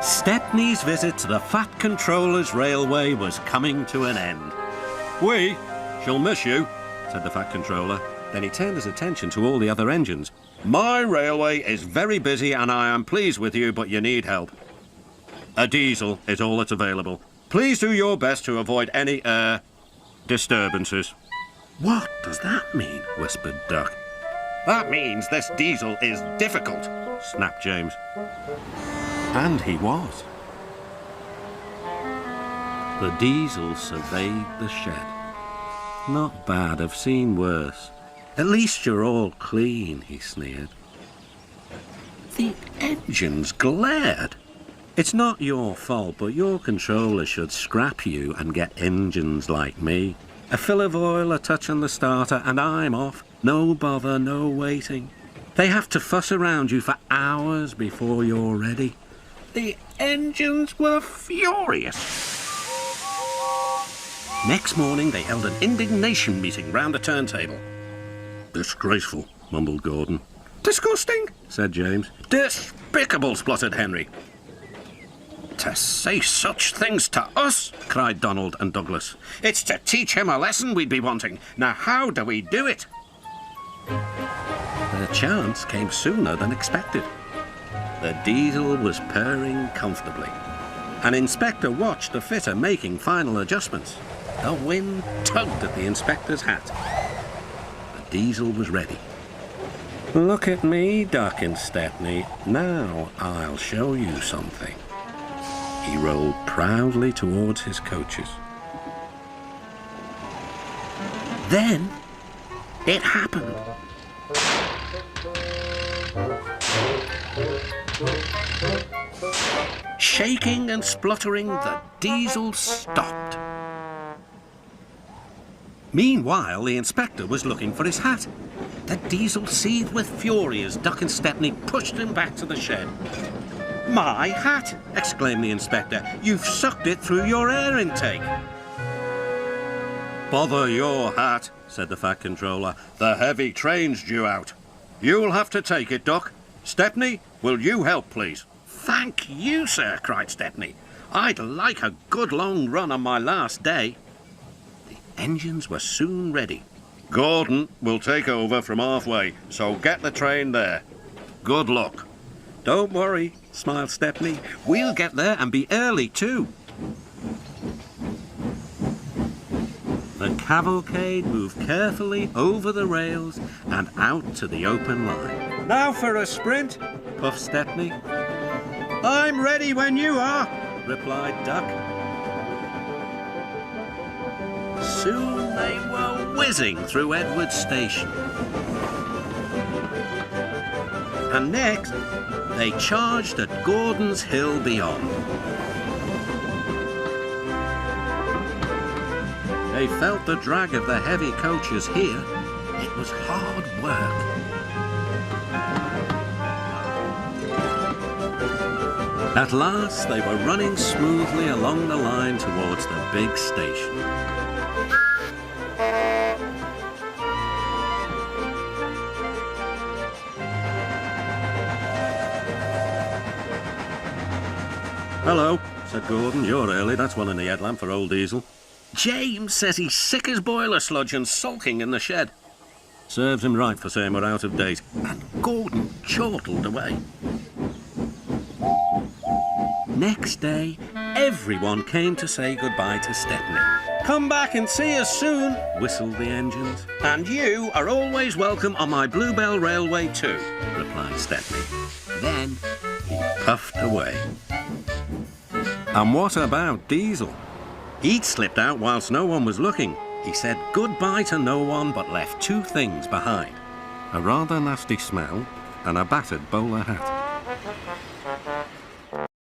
Stepney's visit to the Fat Controller's Railway was coming to an end. "We shall miss you," said the Fat Controller. Then he turned his attention to all the other engines. "My railway is very busy and I am pleased with you, but you need help. A diesel is all that's available. Please do your best to avoid any disturbances." "What does that mean?" whispered Duck. "That means this diesel is difficult," snapped James. And he was. The diesel surveyed the shed. "Not bad, I've seen worse. At least you're all clean," he sneered. The engines glared. "It's not your fault, but your controller should scrap you and get engines like me. A fill of oil, a touch on the starter, and I'm off. No bother, no waiting. They have to fuss around you for hours before you're ready." The engines were furious. Next morning, they held an indignation meeting round the turntable. "Disgraceful," mumbled Gordon. "Disgusting," said James. "Despicable," spluttered Henry. "To say such things to us," cried Donald and Douglas. "It's to teach him a lesson we'd be wanting. Now how do we do it?" The chance came sooner than expected. The diesel was purring comfortably. An inspector watched the fitter making final adjustments. The wind tugged at the inspector's hat. The diesel was ready. "Look at me, Duck and Stepney. Now I'll show you something." He rolled proudly towards his coaches. Then it happened. Shaking and spluttering, the diesel stopped. Meanwhile, the inspector was looking for his hat. The diesel seethed with fury as Duck and Stepney pushed him back to the shed. "My hat!" exclaimed the inspector. "You've sucked it through your air intake." "Bother your hat," said the Fat Controller. "The heavy train's due out. You'll have to take it, Duck. Stepney, will you help, please?" "Thank you, sir," cried Stepney. "I'd like a good long run on my last day." The engines were soon ready. "Gordon will take over from halfway, so get the train there. Good luck." "Don't worry," smiled Stepney. "We'll get there and be early too." The cavalcade moved carefully over the rails and out to the open line. "Now for a sprint," puffed Stepney. "I'm ready when you are," replied Duck. Soon they were whizzing through Edward Station. And next, they charged at Gordon's Hill beyond. They felt the drag of the heavy coaches here. It was hard work. At last, they were running smoothly along the line towards the big station. "Hello," said Gordon. "You're early. That's one in the headlamp for old Diesel." "James says he's sick as boiler sludge and sulking in the shed." "Serves him right for saying we're out of date." And Gordon chortled away. Next day, everyone came to say goodbye to Stepney. "Come back and see us soon," whistled the engines. "And you are always welcome on my Bluebell Railway too," replied Stepney. Then he puffed away. And what about Diesel? He'd slipped out whilst no one was looking. He said goodbye to no one but left two things behind: a rather nasty smell and a battered bowler hat.